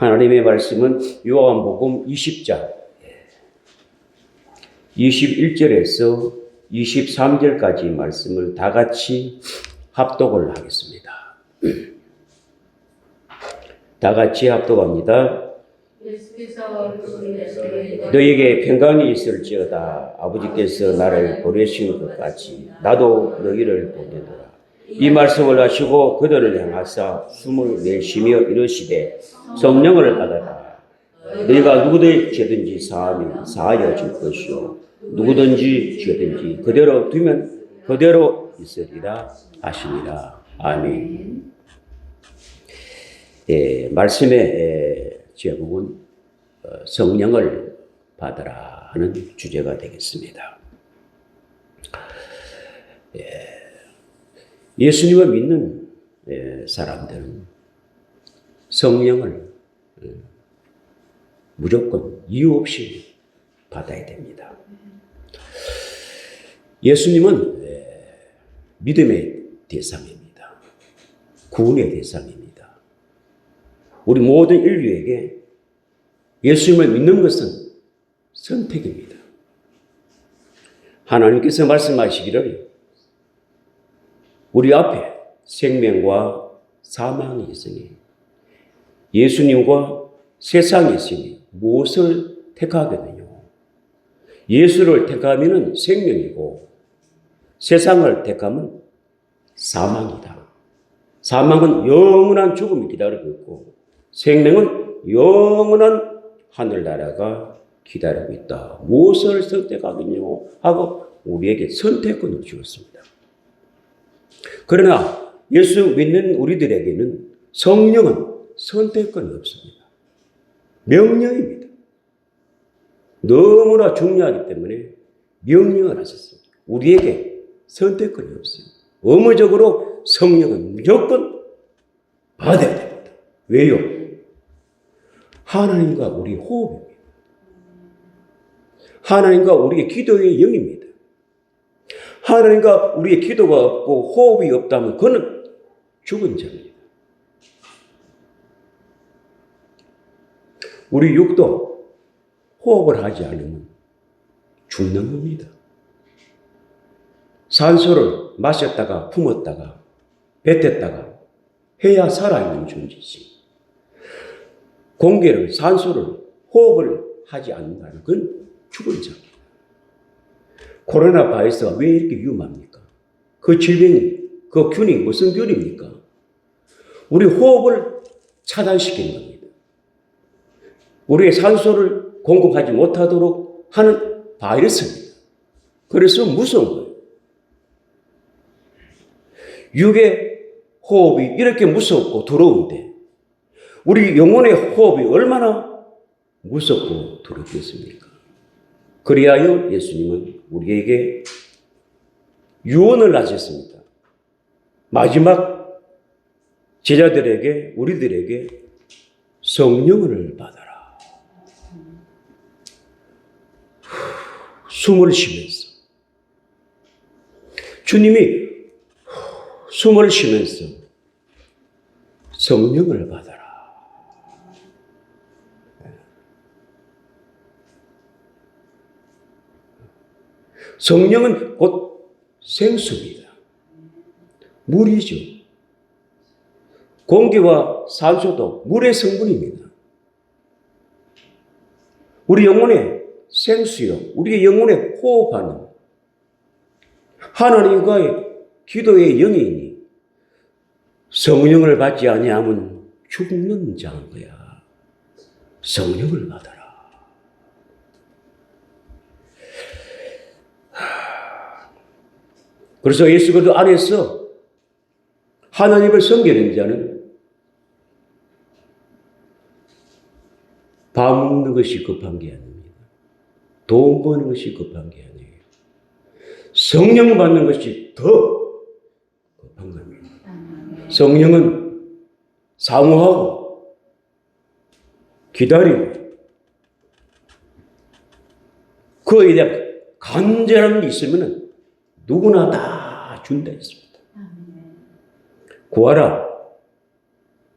하나님의 말씀은 요한복음 20장 21절에서 23절까지 말씀을 다 같이 합독을 하겠습니다. 다 같이 합독합니다. 너에게 평강이 있을지어다. 아버지께서 나를 보내신 것 같이 나도 너희를 보내노라. 이 말씀을 하시고 그들을 향하사 숨을 내쉬며 이르시되 성령을 받아라. 너희가 누구든지 죄든지 사하면 사하여질 것이요 누구든지 죄든지 그대로 두면 그대로 있으리라 하시니라. 아멘. 말씀의 제목은 성령을 받으라 하는 주제가 되겠습니다. 예수님을 믿는 사람들은 성령을 무조건 이유 없이 받아야 됩니다. 예수님은 믿음의 대상입니다. 구원의 대상입니다. 우리 모든 인류에게 예수님을 믿는 것은 선택입니다. 하나님께서 말씀하시기를 우리 앞에 생명과 사망이 있으니 예수님과 세상이 있으니 무엇을 택하겠느냐? 예수를 택하면 생명이고 세상을 택하면 사망이다. 사망은 영원한 죽음이 기다리고 있고 생명은 영원한 하늘나라가 기다리고 있다. 무엇을 선택하겠냐 하고 우리에게 선택권을 주었습니다. 그러나 예수 믿는 우리들에게는 성령은 선택권이 없습니다. 명령입니다. 너무나 중요하기 때문에 명령을 하셨습니다. 우리에게 선택권이 없습니다. 의무적으로 성령은 무조건 받아야 됩니다. 왜요? 하나님과 우리 호흡입니다. 하나님과 우리의 기도의 영입니다. 하나님과 우리의 기도가 없고 호흡이 없다면 그는 죽은 자입니다. 우리 육도 호흡을 하지 않으면 죽는 겁니다. 산소를 마셨다가 품었다가 뱉었다가 해야 살아있는 존재지. 공기를 산소를 호흡을 하지 않는다는 건 죽은 자입니다. 코로나 바이러스가 왜 이렇게 위험합니까? 그 질병이, 그 균이 무슨 균입니까? 우리 호흡을 차단시키는 겁니다. 우리의 산소를 공급하지 못하도록 하는 바이러스입니다. 그래서 무서운 거예요. 육의 호흡이 이렇게 무섭고 더러운데 우리 영혼의 호흡이 얼마나 무섭고 더럽겠습니까? 그리하여 예수님은 우리에게 유언을 하셨습니다. 마지막 제자들에게, 우리들에게 성령을 받아라. 숨을 쉬면서 주님이 숨을 쉬면서 성령을 받아라. 성령은 곧 생수입니다. 물이죠. 공기와 산소도 물의 성분입니다. 우리 영혼의 생수요. 우리의 영혼에 호흡하는 하나님과의 기도의 영이니 성령을 받지 아니하면 죽는 자인 거야. 성령을 받아라. 그래서 예수 그리스도 안에서 하나님을 섬기는 자는 밥 먹는 것이 급한 게 아닙니다. 돈 버는 것이 급한 게 아니에요. 성령 받는 것이 더 급한 겁니다. 성령은 사모하고 기다리고 그에 대한 간절함이 있으면 누구나 다 준다 했습니다. 구하라,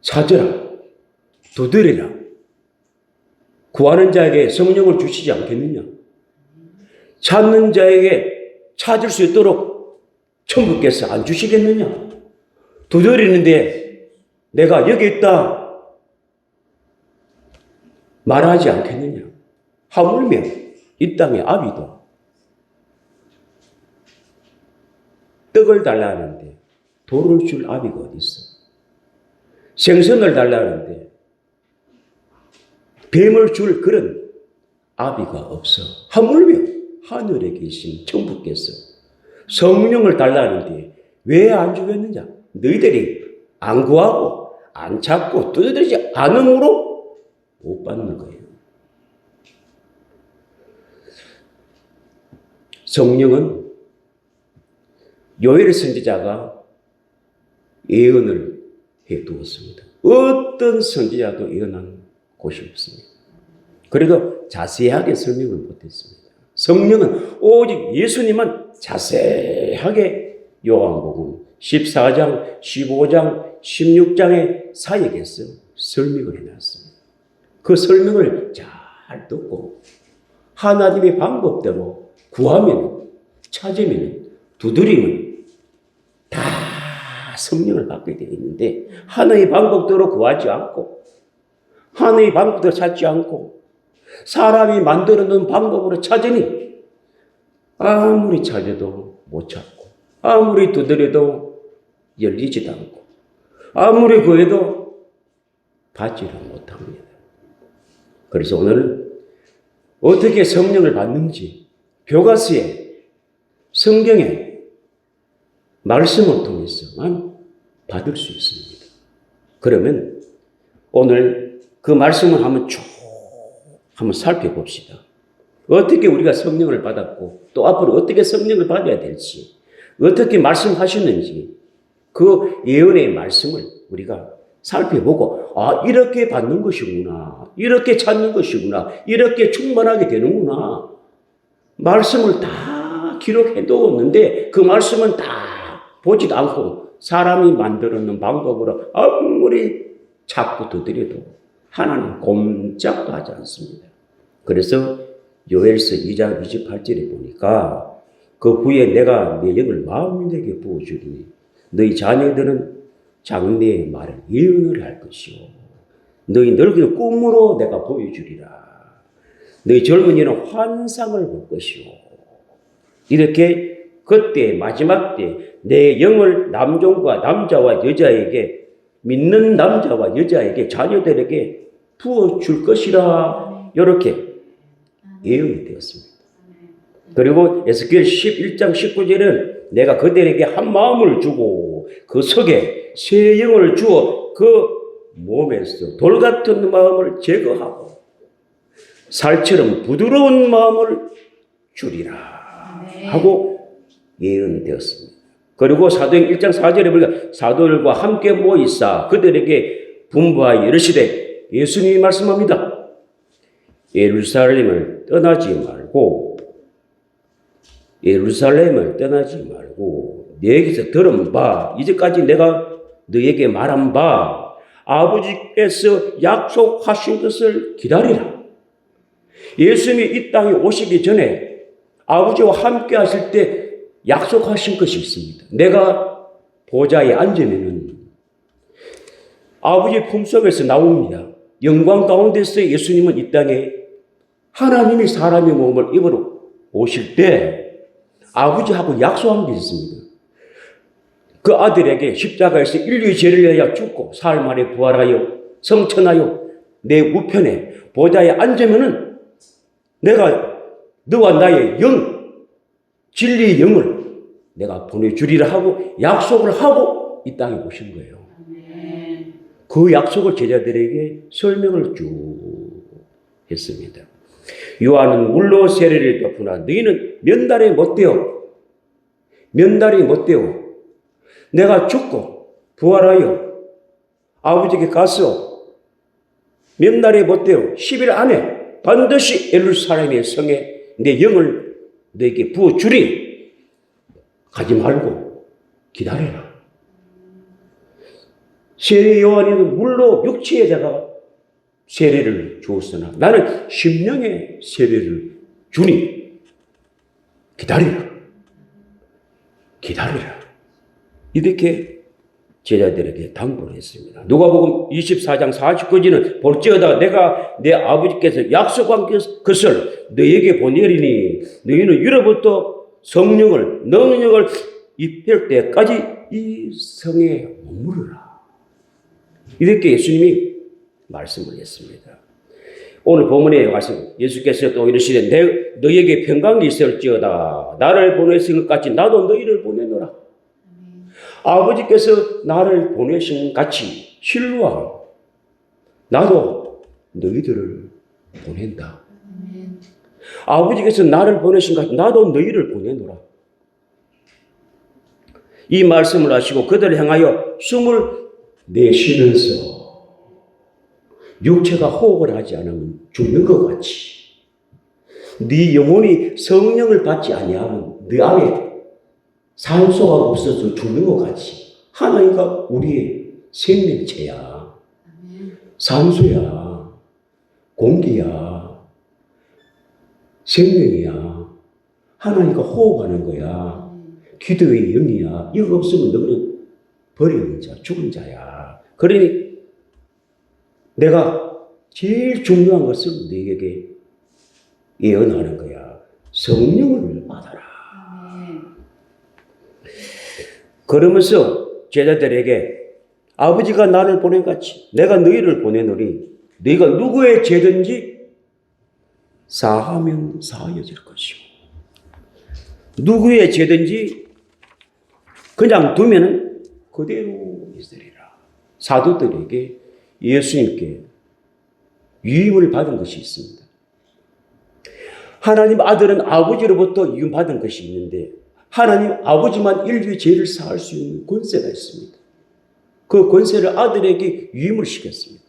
찾으라, 두드리라, 구하는 자에게 성령을 주시지 않겠느냐? 찾는 자에게 찾을 수 있도록 천부께서 안 주시겠느냐? 두드리는데 내가 여기 있다 말하지 않겠느냐? 하물며 이 땅의 아비도 떡을 달라는데 돌을 줄 아비가 어디 있어? 생선을 달라는데 뱀을 줄 그런 아비가 없어. 하물며 하늘에 계신 천부께서 성령을 달라는데 왜 안 주겠느냐? 너희들이 안 구하고 안 찾고 두드리지 않음으로 못 받는 거예요. 성령은 요엘 선지자가 예언을 해 두었습니다. 어떤 선지자도 예언한 곳이 없습니다. 그래도 자세하게 설명을 못했습니다. 성령은 오직 예수님은 자세하게 요한복음 14장, 15장, 16장의 사역에서 설명을 해놨습니다. 그 설명을 잘 듣고 하나님의 방법대로 구하면, 찾으면, 두드리면 다 성령을 받게 되어 있는데 하나님의 방법대로 구하지 않고 하나님의 방법대로 찾지 않고 사람이 만들어 놓은 방법으로 찾으니 아무리 찾아도 못 찾고 아무리 두드려도 열리지도 않고 아무리 구해도 받지를 못합니다. 그래서 오늘은 어떻게 성령을 받는지 교과서에 성경에 말씀을 통해서만 받을 수 있습니다. 그러면 오늘 그 말씀을 한번 살펴봅시다. 어떻게 우리가 성령을 받았고 또 앞으로 어떻게 성령을 받아야 될지 어떻게 말씀하셨는지 그 예언의 말씀을 우리가 살펴보고 이렇게 받는 것이구나. 이렇게 찾는 것이구나. 이렇게 충만하게 되는구나. 말씀을 다 기록해 두었는데 그 말씀은 다 보지도 않고 사람이 만들어 놓은 방법으로 아무리 찾고 두드려도 하나님 꼼짝도 하지 않습니다. 그래서 요엘서 2장 28절에 보니까 그 후에 내가 내 영을 마음에게 부어주리니 너희 자녀들은 장래의 말을 예언을 할 것이요 너희 늙은 꿈으로 내가 보여주리라. 너희 젊은이는 환상을 볼 것이요. 이렇게 그때 마지막 때 내 영을 남종과 남자와 여자에게 믿는 남자와 여자에게 자녀들에게 부어줄 것이라. 이렇게 예언이 되었습니다. 그리고 에스겔 11장 19절은 내가 그들에게 한 마음을 주고 그 속에 새 영을 주어 그 몸에서 돌 같은 마음을 제거하고 살처럼 부드러운 마음을 주리라 하고 예언되었습니다. 그리고 사도행 1장 4절에 보니까 사도들과 함께 모이사 그들에게 분부하여 이르시되 예수님이 말씀합니다. 예루살렘을 떠나지 말고 너에게서 들은 바 이제까지 내가 너에게 말한 바 아버지께서 약속하신 것을 기다리라. 예수님이 이 땅에 오시기 전에 아버지와 함께 하실 때 약속하신 것이 있습니다. 내가 보좌에 앉으면은 아버지 품속에서 나옵니다. 영광 가운데서 예수님은 이 땅에 하나님이 사람의 몸을 입으러 오실 때 아버지하고 약속한 게 있습니다. 그 아들에게 십자가에서 인류의 죄를 위하여 죽고 사흘 만에 부활하여 성천하여 내 우편에 보좌에 앉으면은 내가 너와 나의 진리의 영을 내가 보내주리라 하고 약속을 하고 이 땅에 오신 거예요. 그 약속을 제자들에게 설명을 쭉 했습니다. 요한은 물로 세례를 베푸나 너희는 면달에 못되어 내가 죽고 부활하여 아버지께 가서 면달에 못되어 10일 안에 반드시 예루살렘의 성에 내 영을 너에게 부어주리. 가지 말고 기다려라. 세례 요한이는 물로 육체에다가 세례를 주었으나 나는 심령의 세례를 주니 기다리라. 기다리라. 이렇게 제자들에게 당부를 했습니다. 누가복음 24장 49절은 볼지어다 내가 내 아버지께서 약속한 것을 너희에게 보내리니 너희는 이로부터 성령을 능력을 입힐 때까지 이 성에 머무르라. 이렇게 예수님이 말씀을 했습니다. 오늘 본문에 와서 예수께서 또 이르시되 너희에게 평강이 있을지어다 나를 보내신 것 같이 나도 너희를 보내노라. 아버지께서 나를 보내신 것 같이 실로와 나도 너희들을 보낸다. 아버지께서 나를 보내신 것 같이 나도 너희를 보내노라. 이 말씀을 하시고 그들을 향하여 숨을 내쉬면서 육체가 호흡을 하지 않으면 죽는 것 같이 네 영혼이 성령을 받지 아니하면 네 안에 산소가 없어서 죽는 것 같이 하나님과 우리의 생명체야. 산소야. 공기야. 생명이야. 하나님과 호흡하는 거야. 기도의 영이야. 이거 없으면 너는 버려진 자, 죽은 자야. 그러니 내가 제일 중요한 것을 너에게 예언하는 거야. 성령을 받아라. 그러면서 제자들에게 아버지가 나를 보낸 같이 내가 너희를 보내노니 너희가 누구의 죄든지 사하면 사하여질 것이고 누구의 죄든지 그냥 두면은 그대로 있으리라. 사도들에게 예수님께 위임을 받은 것이 있습니다. 하나님 아들은 아버지로부터 위임받은 것이 있는데 하나님 아버지만 인류의 죄를 사할 수 있는 권세가 있습니다. 그 권세를 아들에게 위임을 시켰습니다.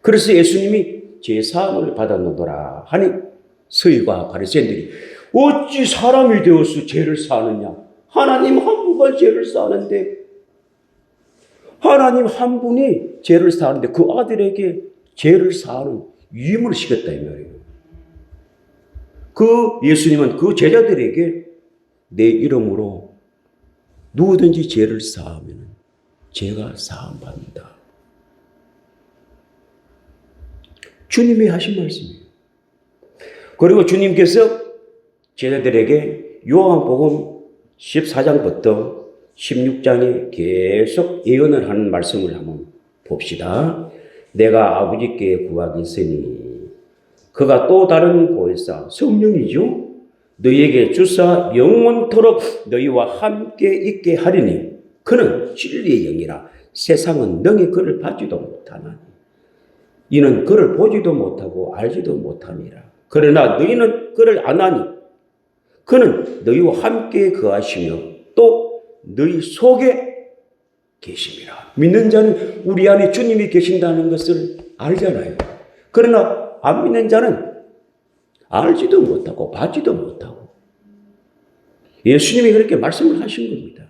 그래서 예수님이 제사함을 받았노라 하니 서기관과 바리새인들이 어찌 사람이 되어서 죄를 사느냐. 하나님 한 분만 죄를 사는데 하나님 한 분이 죄를 사는데 그 아들에게 죄를 사하는 위임을 시켰다 이 말이에요. 그 예수님은 그 제자들에게 내 이름으로 누구든지 죄를 사하면 죄가 사함받는다. 주님이 하신 말씀이에요. 그리고 주님께서 제자들에게 요한복음 14장부터 16장에 계속 예언을 하는 말씀을 한번 봅시다. 내가 아버지께 구하겠으니 그가 또 다른 보혜사 성령이죠. 너희에게 주사 영원토록 너희와 함께 있게 하리니 그는 진리의 영이라 세상은 능히 그를 받지도 못하나니 이는 그를 보지도 못하고 알지도 못함이라. 그러나 너희는 그를 아나니 그는 너희와 함께 거하시며 또 너희 속에 계심이라. 믿는 자는 우리 안에 주님이 계신다는 것을 알잖아요. 그러나 안 믿는 자는 알지도 못하고 받지도 못하고 예수님이 그렇게 말씀을 하신 겁니다.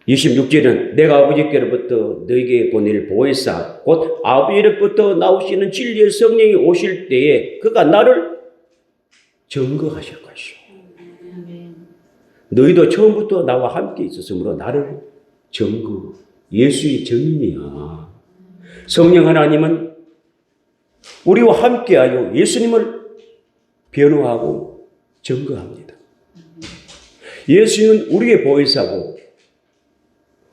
26절은 내가 아버지께로부터 너희에게 보낼 보혜사 곧 아버지로부터 나오시는 진리의 성령이 오실 때에 그가 나를 증거하실 것이요. 너희도 처음부터 나와 함께 있었으므로 나를 증거, 예수의 증인이야. 성령 하나님은 우리와 함께하여 예수님을 변호하고 증거합니다. 예수님은 우리의 보혜사고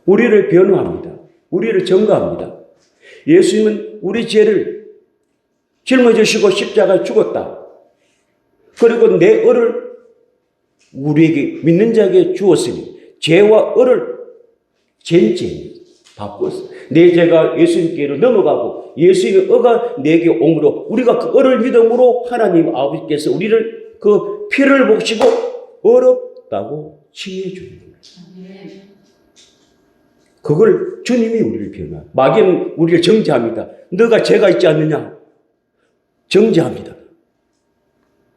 우리를 변호합니다. 우리를 증거합니다. 예수님은 우리 죄를 짊어지시고 십자가에 죽었다. 그리고 내 의를 우리에게 믿는 자에게 주었으니 죄와 의를 전쟁 바꿨어. 내 죄가 예수님께로 넘어가고 예수님의 의가 내게 옴으로 우리가 그 의를 믿음으로 하나님 아버지께서 우리를 그 피를 보시고 어렵다고 칭해 주는 겁니다. 그걸 주님이 우리를 변호합니다. 마귀는 우리를 정죄합니다. 너가 죄가 있지 않느냐? 정죄합니다.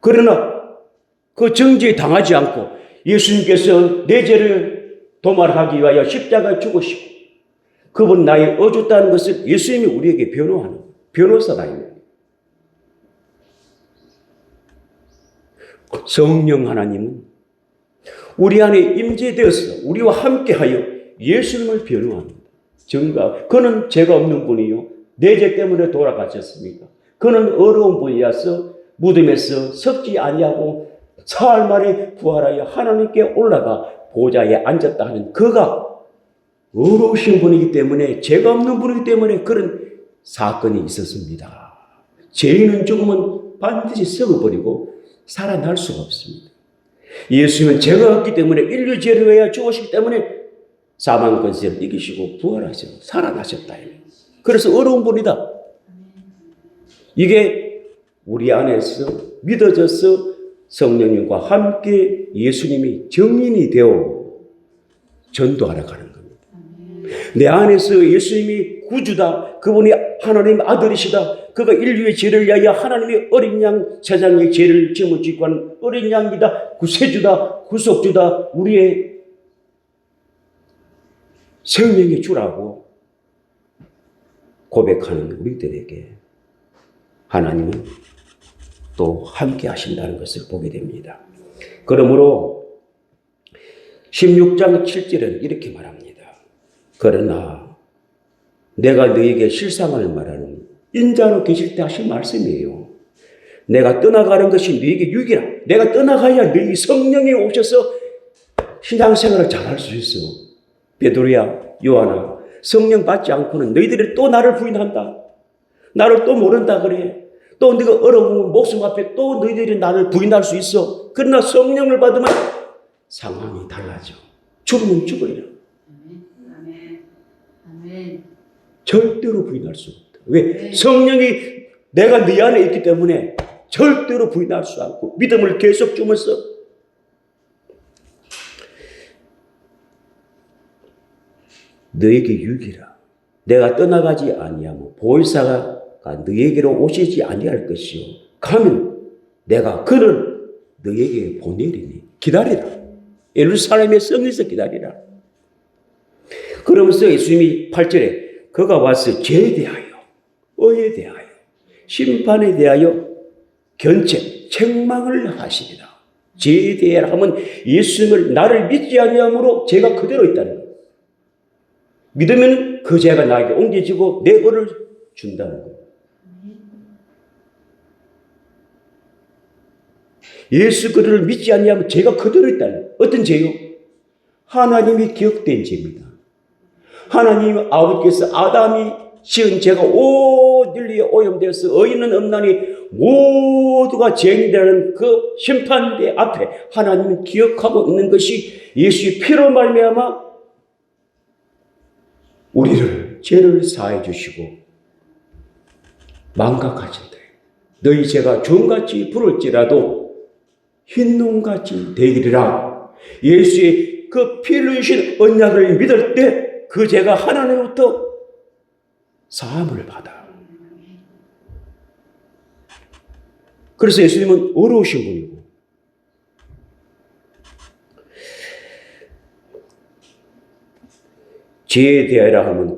그러나 그 정죄에 당하지 않고 예수님께서 내 죄를 도말하기 위하여 십자가에 죽으시고 그분 나의 어줬다는 것을 예수님이 우리에게 변호하는 변호사가 있는 성령 하나님은 우리 안에 임재되어서 우리와 함께하여 예수님을 변호합니다. 그는 죄가 없는 분이요 내 죄 때문에 돌아가셨습니다. 그는 어려운 분이라서 무덤에서 썩지 아니하고 사흘 만에 부활하여 하나님께 올라가 보좌에 앉았다 하는 그가 어려우신 분이기 때문에 죄가 없는 분이기 때문에 그런 사건이 있었습니다. 죄인은 죽으면 반드시 썩어버리고 살아날 수가 없습니다. 예수님은 죄가 없기 때문에 인류 죄를 위하여 죽으시기 때문에 사망 권세를 이기시고 부활하셔서 살아나셨다. 그래서 어려운 분이다. 이게 우리 안에서 믿어져서 성령님과 함께 예수님이 증인이 되어 전도하러 가는 겁니다. 내 안에서 예수님이 구주다. 그분이 하나님의 아들이시다. 그가 인류의 죄를 위하여 하나님의 어린 양, 세상의 죄를 짊어지고 하는 어린 양이다. 구세주다. 구속주다. 우리의 생명의 주라고 고백하는 우리들에게 하나님은 또 함께 하신다는 것을 보게 됩니다. 그러므로 16장 7절은 이렇게 말합니다. 그러나 내가 너에게 실상을 말하는 인자로 계실 때 하신 말씀이에요. 내가 떠나가는 것이 너에게 유익이라. 내가 떠나가야 너희 성령이 오셔서 신앙생활을 잘할 수 있어. 베드로야, 요한아, 성령 받지 않고는 너희들이 또 나를 부인한다. 나를 또 모른다 그래. 또 네가 어려우면 목숨 앞에 또 너희들이 나를 부인할 수 있어. 그러나 성령을 받으면 상황이 달라져. 죽으면 죽어야. 아멘. 절대로 부인할 수 없다. 왜? 성령이 내가 네 안에 있기 때문에 절대로 부인할 수 없고 믿음을 계속 주면서 너에게 유익이라. 내가 떠나가지 아니하면 보혜사가 너에게로 오시지 아니할 것이요. 가면 내가 그를 너에게 보내리니 기다리라. 예루살렘의 성에서 기다리라. 그러면서 예수님이 8절에 그가 와서 죄에 대하여, 의에 대하여, 심판에 대하여 견책, 책망을 하시리라. 죄에 대하여 하면 예수님을 나를 믿지 아니함으로 죄가 그대로 있다는 거예요. 믿으면 그 죄가 나에게 옮겨지고 내 의를 준다는 거예요. 예수 그를 믿지 아니하면 죄가 그대로 있다는 거예요. 어떤 죄요? 하나님이 기억된 죄입니다. 하나님 아버지께서 아담이 지은 죄가 온 인류에 오염되어서 의인은 없나니 모두가 죄인이라는 그 심판대 앞에 하나님은 기억하고 있는 것이 예수의 피로 말미암아 우리를 죄를 사해 주시고 망각하신다. 너희 죄가 주홍같이 부를지라도 흰눈같이 되리라. 예수의 그 피를 주신 언약을 믿을 때 그 죄가 하나님부터 사함을 받아. 그래서 예수님은 어려우신 분이고 죄에 대하여 하면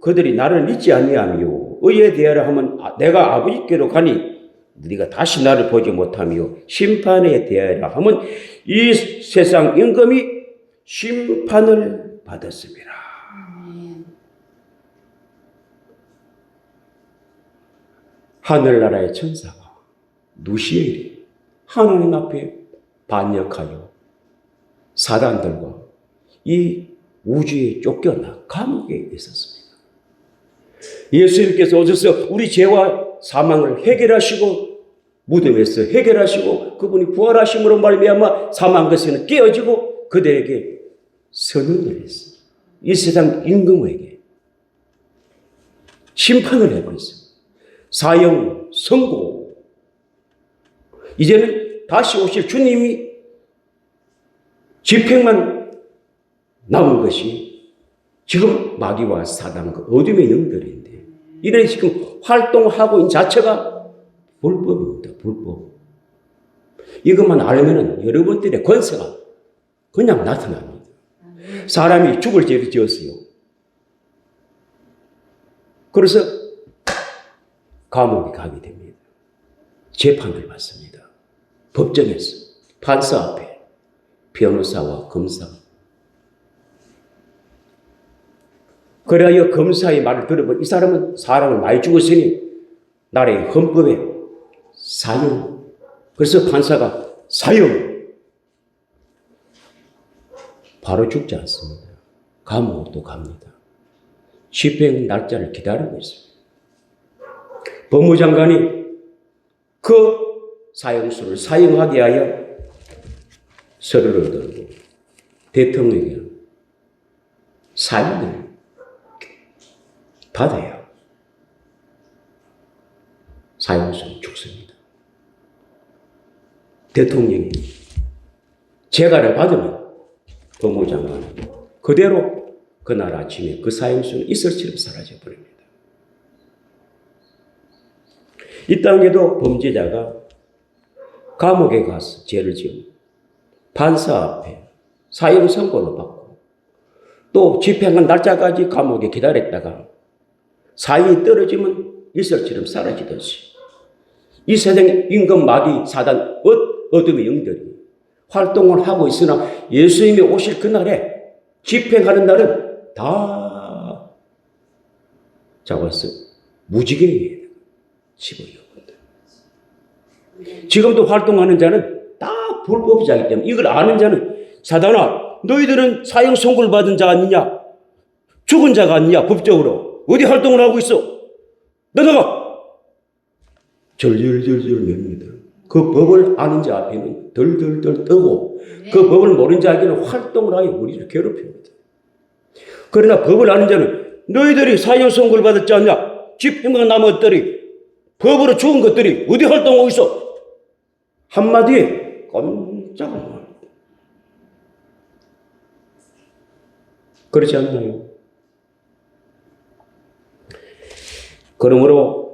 그들이 나를 믿지 아니하며 의에 대하여 하면 내가 아버지께로 가니 네가 다시 나를 보지 못하며 심판에 대하여 하면 이 세상 임금이 심판을 받았습니다. 하늘나라의 천사가 누시엘이 하나님 앞에 반역하여 사단들과 이 우주에 쫓겨나 감옥에 있었습니다. 예수님께서 오셔서 우리 죄와 사망을 해결하시고 무덤에서 해결하시고 그분이 부활하심으로 말미암아 사망 것에는 깨어지고 그들에게 선언을 했어요. 이 세상 임금에게 심판을 해버렸어요. 사형 선고. 이제는 다시 오실 주님이 집행만 남은 것이 지금 마귀와 사단과 어둠의 영들인데 이런 지금 활동하고 있는 자체가 불법입니다. 불법. 이것만 알면은 여러분들의 권세가 그냥 나타납니다. 사람이 죽을 죄를 지었어요. 그래서 감옥에 가게 됩니다. 재판을 받습니다. 법정에서 판사 앞에 변호사와 검사. 그래야 검사의 말을 들어보니 이 사람은 사람을 많이 죽었으니 나라의 헌법에 사형. 그래서 판사가 사형. 바로 죽지 않습니다. 감옥도 갑니다. 집행 날짜를 기다리고 있습니다. 법무장관이 그 사형수를 사형하게 하여 서류를 들고 대통령에게 사인을 받아야 사형수는 죽습니다. 대통령이 재가를 받으면 법무장관은 그대로 그날 아침에 그 사형수는 이슬처럼 사라져 버립니다. 이 땅에도 범죄자가 감옥에 가서 죄를 지으면 판사 앞에 사형 선고를 받고 또 집행한 날짜까지 감옥에 기다렸다가 사형이 떨어지면 이슬처럼 사라지듯이 이 세상 임금 마귀 사단 어둠의 영들이 활동을 하고 있으나 예수님이 오실 그날에 집행하는 날은 다 잡아서 무지개에 집어넣습니다. 지금도 활동하는 자는 다 불법자이기 때문에 이걸 아는 자는 사단아 너희들은 사형 선고를 받은 자 아니냐? 죽은 자가 아니냐? 법적으로 어디 활동을 하고 있어? 너다가 절절절절 맵니다. 그 법을 아는 자 앞에는 덜덜덜 떠고 그 법을 모르는 자에게는 활동을 하여 우리를 괴롭힙니다. 그러나 법을 아는 자는 너희들이 사형 선고를 받았지 않냐? 집행관 남았더리 법으로 죽은 것들이 어디 활동하고 있어? 한마디에 깜짝을 놀랍니다. 그렇지 않나요? 그러므로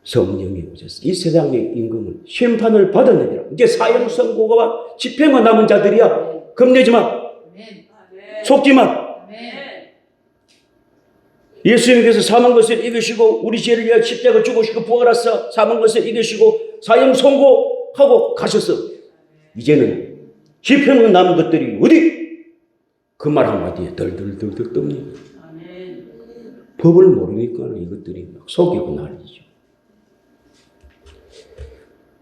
성령이 오셔서 이 세상의 임금은 심판을 받았느니라. 이제 사형 선고가 집행만 남은 자들이야. 겁내지 마. 속지 마. 예수님께서 사망 것을 이기시고 우리 죄를 위하여 십자가 죽으시고 부활하사 사망 것을 이기시고 사형 선고하고 가셔서 이제는 집행만 남은 것들이 어디? 그 말 한마디에 덜덜덜덜 뜹니다. 법을 모르니까 이것들이 막 속이고 난리죠.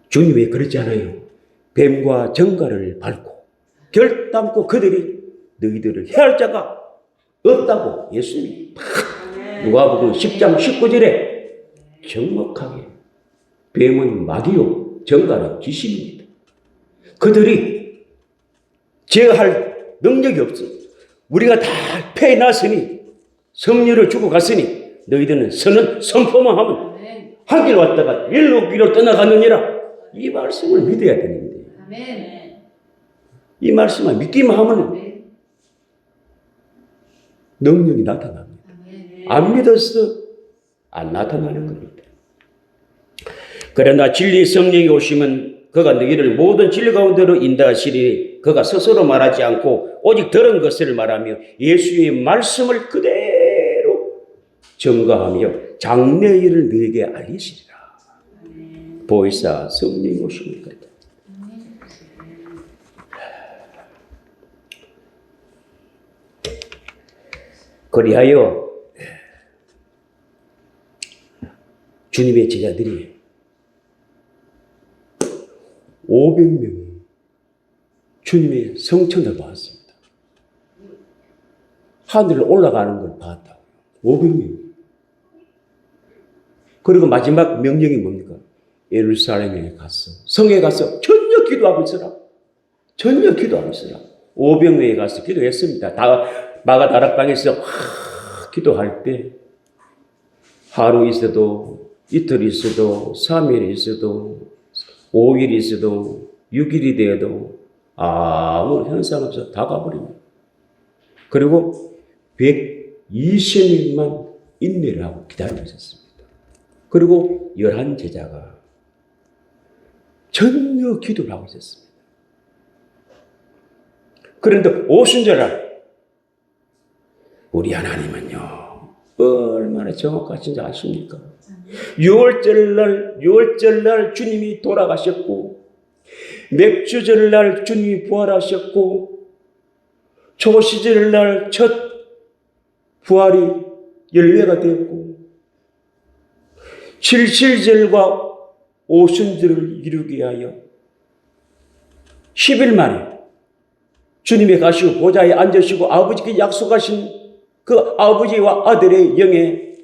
주님이 그러지 않아요. 뱀과 정갈을 밟고 결단코 그들이 너희들을 해할 자가 없다고 예수님이 누가복음 10장 19절에 정확하게 뱀은 마귀요 정갈은 귀신입니다. 그들이 제어할 능력이 없어. 우리가 다 패해놨으니 성령을 주고 갔으니 너희들은 선포만 하면 한 길 왔다가 일로 길로 떠나가느니라. 이 말씀을 믿어야 되는데 이 말씀을 믿기만 하면 능력이 나타납니다. 안 믿어서 안 나타나는 겁니다. 그러나 진리의 성령이 오시면 그가 너희를 모든 진리 가운데로 인도하시리니 그가 스스로 말하지 않고 오직 들은 것을 말하며 예수의 말씀을 그대로 증거하며 장래의 일을 너에게 알리시리라. 보이사 성령이 오십니까? 그리하여 주님의 제자들이 500명이 주님의 성천을 봤습니다. 하늘을 올라가는 걸 봤다고. 500명이. 그리고 마지막 명령이 뭡니까? 예루살렘에 가서 성에 가서 전혀 기도하고 있으라. 전혀 기도하고 있으라. 500명에 가서 기도했습니다. 다 마가 다락방에서 기도할 때 하루 있어도 이틀 있어도 3일 있어도 5일 있어도 6일이 되어도 아무 현상 없어 다 가버립니다. 그리고 120일만 인내를 하고 기다리고 있었습니다. 그리고 11제자가 전혀 기도를 하고 있었습니다. 그런데 오순절날 우리 하나님은요 얼마나 정확하신지 아십니까? 유월절날 주님이 돌아가셨고, 맥주절날 주님이 부활하셨고, 초시절날 첫 부활이 열매가 되었고, 칠칠절과 오순절을 이루게 하여 10일 만에 주님이 가시고 보좌에 앉으시고 아버지께 약속하신 그 아버지와 아들의 영의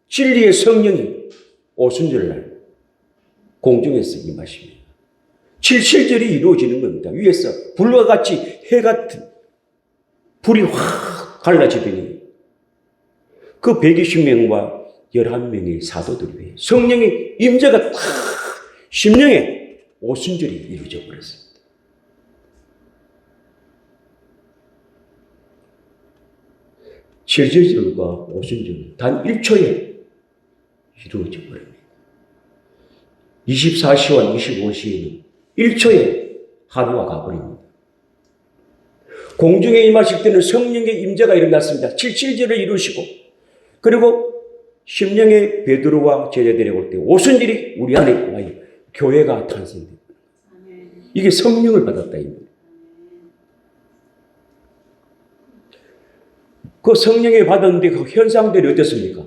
진리의 성령이 오순절날 공중에서 임하십니다. 칠칠절이 이루어지는 겁니다. 위에서 불과 같이 해 같은 불이 확 갈라지더니 그 120명과 11명의 사도들이 성령의 임재가 탁 심령에 오순절이 이루어져 버렸습니다. 칠칠절과 오순절은 단 1초에 이루어져 버립니다. 24시와 25시에는 1초에 하루가 가버립니다. 공중에 임하실 때는 성령의 임재가 일어났습니다. 칠칠절을 이루시고, 그리고 심령의 베드로와 제자들이 올 때 오순절이 우리 안에 와요. 교회가 탄생됩니다. 이게 성령을 받았다. 그 성령을 받았는데 그 현상들이 어떻습니까?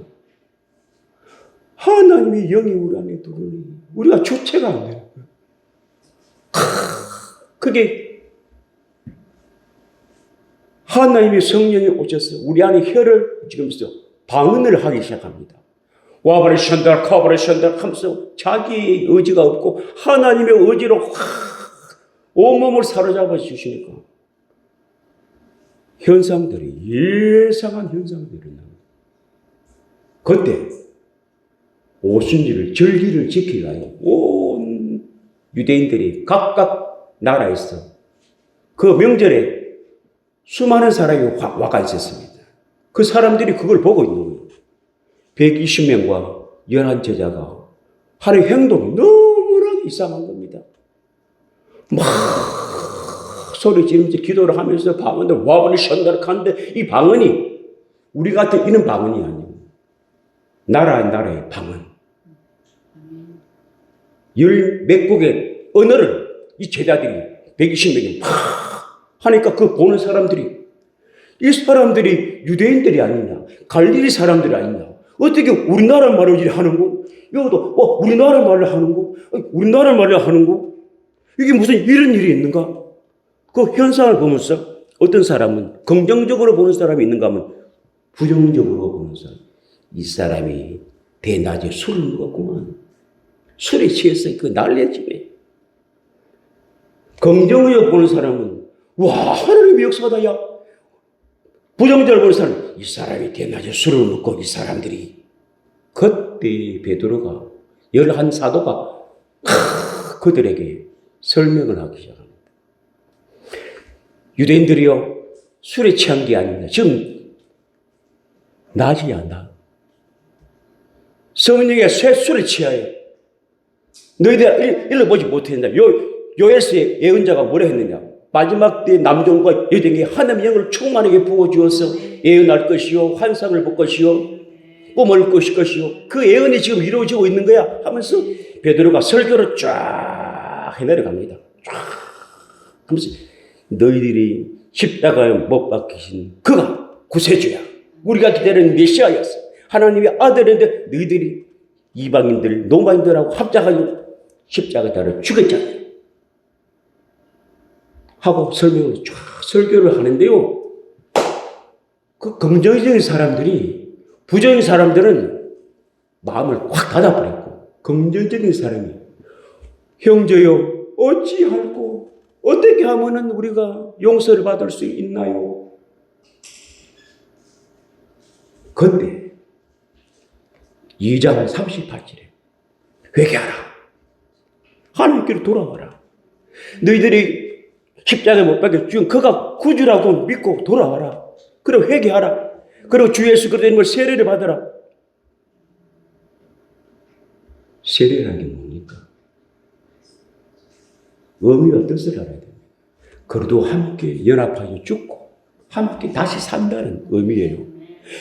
하나님의 영이 우리 안에 들어오니 우리가 주체가 안 되는 거예요. 그게 하나님의 성령이 오셔서 우리 안에 혀를 지금부터 방언을 하기 시작합니다. 와바리 션달 카바리 션달 하면서 자기의 의지가 없고 하나님의 의지로 온몸을 사로잡아 주시니까 현상들이 예상한 현상들이 일어납니다. 그때 오순절을 절기를 지키려 하여 온 유대인들이 각각 나라에서 그 명절에 수많은 사람이 와가 있었습니다. 그 사람들이 그걸 보고 있는 거예요. 120명과 11제자가 하는 행동이 너무나 이상한 겁니다. 막 소리 지르면서 기도를 하면서 방언들 와버리 션다를 하는데 이 방언이 우리 같은 이런 방언이 아니에요. 나라의 방언. 열 몇 국의 언어를 이 제자들이 120명이 막 하니까 그 보는 사람들이 이 사람들이 유대인들이 아니냐, 갈릴리 사람들이 아니냐, 어떻게 우리나라 말을 하는 거? 이것도 우리나라 말을 하는 거? 우리나라 말을 하는 거? 이게 무슨 이런 일이 있는가? 그 현상을 보면서 어떤 사람은 긍정적으로 보는 사람이 있는가 하면 부정적으로 보는 사람. 이 사람이 대낮에 술을 먹었구만. 술에 취해서 그 난리집에. 긍정적으로 보는 사람은 와 하나님의 역사다 야. 부정적으로 보는 사람은 이 사람이 대낮에 술을 먹고 이 사람들이. 그때 베드로가 11사도가 그들에게 설명을 하기 시작합니다. 유대인들이요 술에 취한 게 아닙니다. 지금 낮이야 낮. 성령의 쇠술에 취하여 너희들 읽어보지 못했는다. 요엘서의 예언자가 뭐라 했느냐. 마지막 때 남종과 여종이 하나님의 영을 충만하게 부어주어서 예언할 것이요 환상을 볼 것이요 꿈을 꿀 것이요 그 예언이 지금 이루어지고 있는 거야 하면서 베드로가 설교를 쫙 해내려갑니다. 쫙 하면서 너희들이 십자가에 못 박히신 그가 구세주야. 우리가 기다리는 메시아였어. 하나님의 아들인데 너희들이 이방인들 노마인들하고 합작하여 십자가에 죽였잖아요. 하고 설명을 쫙 설교를 하는데요. 그 긍정적인 사람들이 부정적인 사람들은 마음을 확 닫아버렸고 긍정적인 사람이 형제여 어찌할꼬 어떻게 하면은 우리가 용서를 받을 수 있나요? 그때 2장 38절에 회개하라. 하나님께로 돌아와라. 너희들이 십자가에 못 박혀 죽은 그가 구주라고 믿고 돌아와라. 그리고 회개하라. 그리고 주 예수 그리스도의 세례를 받아라. 세례라는 게 뭡니까? 의미와 뜻을 알아야 됩니다. 그래도 함께 연합하여 죽고 함께 다시 산다는 의미예요.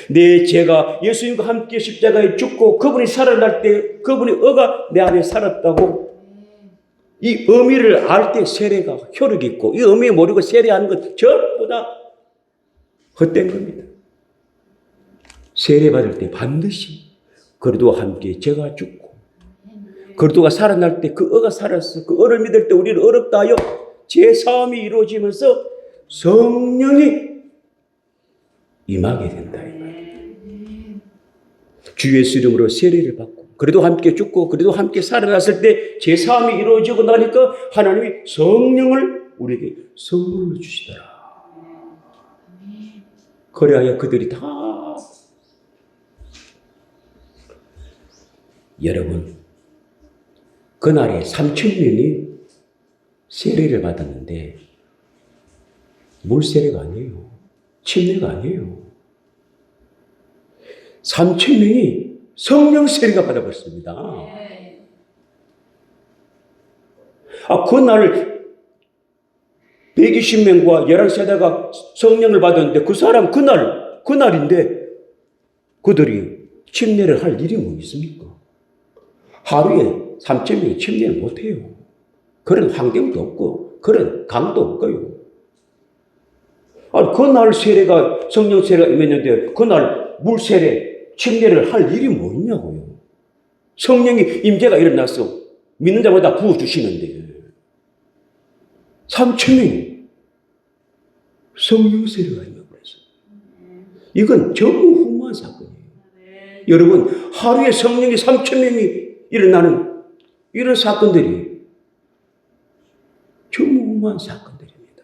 내 죄가 예수님과 함께 십자가에 죽고 그분이 살아날 때 그분의 의가 내 안에 살았다고 이 의미를 알 때 세례가 효력이 있고 이 의미 모르고 세례하는 것 전부 다 헛된 겁니다. 세례받을 때 반드시 그리스도와 함께 죄가 죽고 그리스도가 살아날 때 그 의가 살았어. 그 의를 믿을 때 우리를 어렵다 하여 죄사함이 이루어지면서 성령이 임하게 된다. 주 예수 이름으로 세례를 받고 그래도 함께 죽고 그래도 함께 살아났을 때 죄사함이 이루어지고 나니까 하나님이 성령을 우리에게 선물로 주시더라. 그래야 그들이 다 여러분 그날에 3,000명이 세례를 받았는데 물세례가 아니에요. 침례가 아니에요. 3,000명이 성령 세례가 받아버렸습니다. 그날 120명과 11세대가 성령을 받았는데 그 사람 그날인데 그들이 침례를 할 일이 뭐 있습니까? 하루에 3,000명이 침례를 못해요. 그런 환경도 없고 그런 강도 없고요. 그날 세례가 성령 세례가 임했는데 그날 물 세례 침례를 할 일이 뭐 있냐고요. 성령이 임재가 일어나서 믿는 자마다 부어주시는데 3,000명이 성령 세례가 임해버렸어요. 이건 전무후무한 사건이에요. 여러분 하루에 성령이 3,000명이 일어나는 이런 사건들이 전무후무한 사건들입니다.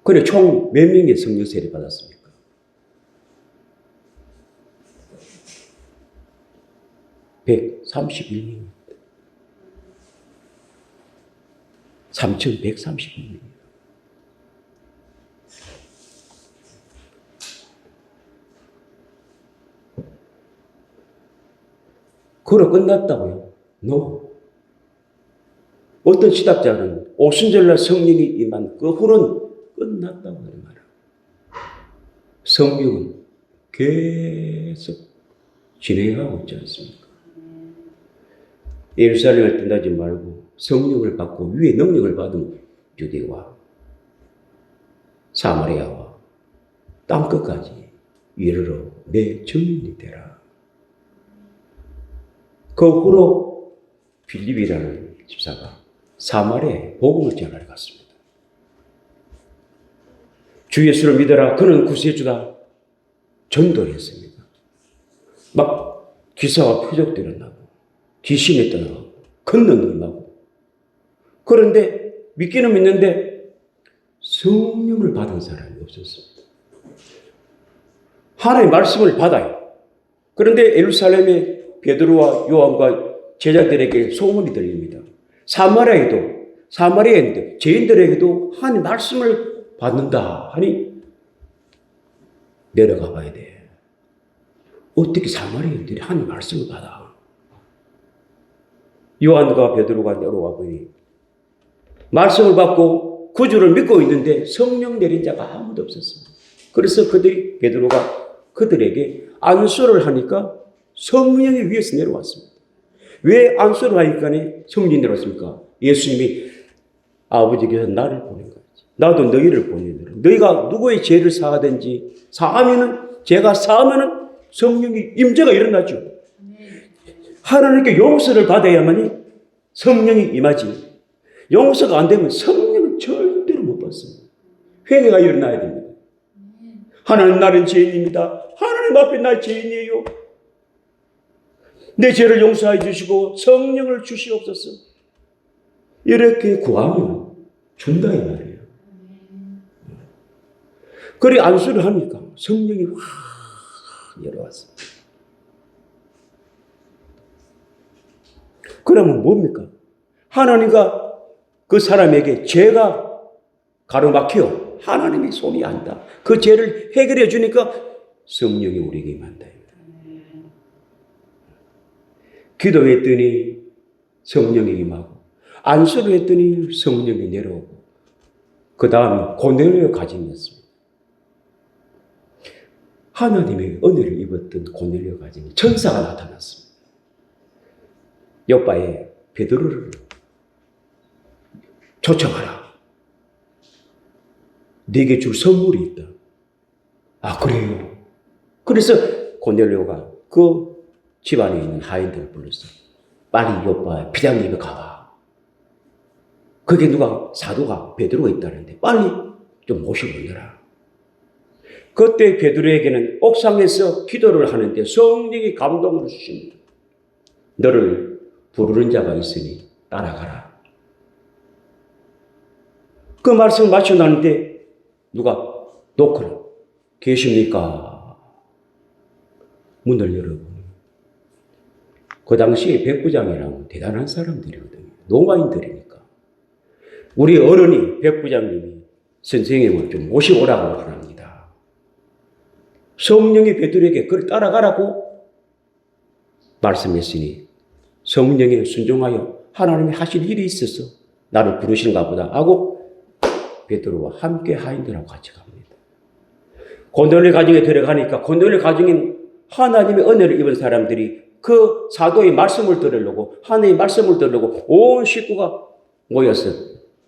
그래 총 몇 명의 성령 세례 받았습니까? 131명입니다. 3,131명. 그러 끝났다고요? No. 어떤 시답자는 오순절날 성령이 임한 그 후는 끝났다고 하는 말이에요. 성경은 계속 진행하고 있지 않습니까? 예루살렘을 떠나지 말고 성령을 받고 위에 능력을 받은 유대와 사마리아와 땅끝까지 이르러 내 증인이 되라. 그 후로 빌립이라는 집사가 사마리아에 복음을 전하러 갔습니다. 주 예수를 믿어라. 그는 구세주다. 전도를 했습니다. 막 기사와 표적들이 일어나고 귀신이 떠나고 큰 능력이 임하고 그런데 믿기는 믿는데 성령을 받은 사람이 없었습니다. 하나님의 말씀을 받아요. 그런데 예루살렘에 베드로와 요한과 제자들에게 소문이 들립니다. 사마리아인들, 죄인들에게도 하나님의 말씀을 받는다 하니 내려가 봐야 돼. 어떻게 사마리아인들이 하나님의 말씀을 받아? 요한과 베드로가 내려와 보니 말씀을 받고 구주를 믿고 있는데 성령 내린 자가 아무도 없었습니다. 그래서 베드로가 그들에게 안수를 하니까 성령이 위에서 내려왔습니다. 왜 안수를 하니까 성령이 내려왔습니까? 예수님이 아버지께서 나를 보낸 거지. 나도 너희를 보내노라. 너희가 누구의 죄를 사하면은 죄가 사하면은 성령이 임재가 일어나죠. 하나님께 용서를 받아야만이 성령이 임하지. 용서가 안 되면 성령은 절대로 못 받습니다. 회개가 일어나야 됩니다. 하나님 나는 죄인입니다. 하나님 앞에 나 죄인이에요. 내 죄를 용서해 주시고 성령을 주시옵소서. 이렇게 구하면 준다 이 말이에요. 그래 안수를 하니까 성령이 확 내려왔습니다. 그러면 뭡니까? 하나님과 그 사람에게 죄가 가로막혀 하나님의 손이 안다. 그 죄를 해결해 주니까 성령이 우리에게 임한다. 기도했더니 성령이 임하고 안수를 했더니 성령이 내려오고 그 다음 고넬료 가정이었습니다. 하나님의 은혜를 입었던 고넬료 가정에 천사가 나타났습니다. 요바에 베드로를 초청하라. 네게 줄 선물이 있다. 아, 그래요? 그래서 고넬료가 그 집안에 있는 하인들을 불렀어. 빨리 요바 비장집에 가봐. 그게 누가 사도가 베드로가 있다는데 빨리 좀 모시고 오너라. 그때 베드로에게는 옥상에서 기도를 하는데 성령이 감동을 주십니다. 너를 부르는 자가 있으니 따라가라. 그 말씀을 마치고 나는데 누가 놓거라. 계십니까? 문을 열어보니 그 당시에 백부장이랑 대단한 사람들이거든요. 노마인들이니까. 우리 어른이 백부장님이 선생님을 좀 모시오라고 합니다. 성령이 베드로에게 그를 따라가라고 말씀했으니 성령에 순종하여 하나님이 하실 일이 있어서 나를 부르신가 보다 하고 베드로와 함께 하인들하고 같이 갑니다. 고넬료 가정에 들어가니까 고넬료 가정인 하나님의 은혜를 입은 사람들이 그 사도의 말씀을 들으려고 하나님의 말씀을 들으려고 온 식구가 모여서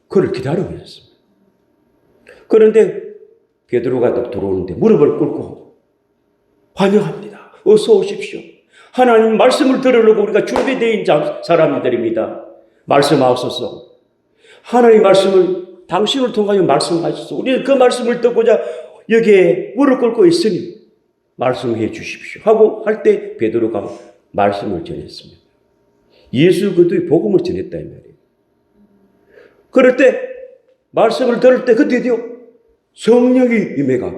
그를 기다리고 있었습니다. 그런데 베드로가 들어오는데 무릎을 꿇고 환영합니다. 어서 오십시오. 하나님 말씀을 들으려고 우리가 준비되어 있는 사람들입니다. 말씀하옵소서. 하나님의 말씀을 당신을 통하여 말씀하셔서 우리는 그 말씀을 듣고자 여기에 무릎 꿇고 있으니 말씀해 주십시오 하고 할 때 베드로가 말씀을 전했습니다. 예수 그리스도의 복음을 전했다 이 말이에요. 그럴 때 말씀을 들을 때 그때도요 성령이 임해가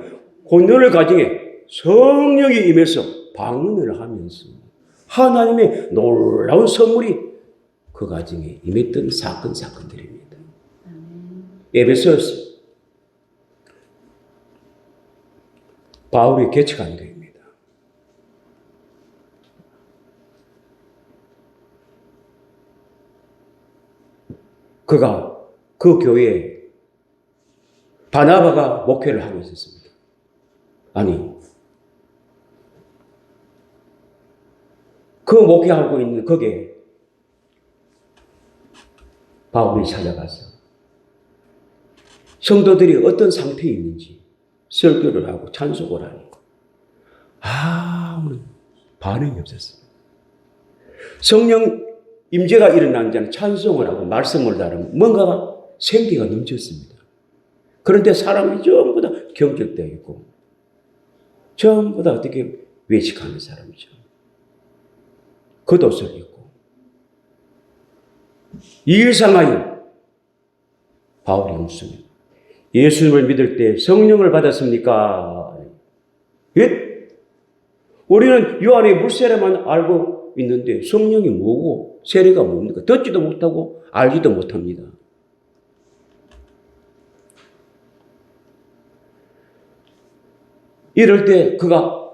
고넬료 가정에 성령이 임해서 방언을 하면서 하나님의 놀라운 선물이 그 가정에 임했던 사건들입니다. 에베소서 바울이 개척한 교회입니다. 그가 그 교회에 바나바가 목회를 하고 있었습니다. 아니, 그 목회하고 있는 거기에 바울이 찾아가서 성도들이 어떤 상태에 있는지 설교를 하고 찬송을 하니까 아무런 반응이 없었습니다. 성령 임재가 일어난 자는 찬송을 하고 말씀을 다루면 뭔가가 생기가 넘쳤습니다. 그런데 사람이 전부 다 경직되어 있고 전부 다 어떻게 외식하는 사람이죠. 겉옷을 입고 일상하여 바울이 묻습니다. 예수님을 믿을 때 성령을 받았습니까? 예? 우리는 요 안에 물세례만 알고 있는데 성령이 뭐고 세례가 뭡니까? 듣지도 못하고 알지도 못합니다. 이럴 때 그가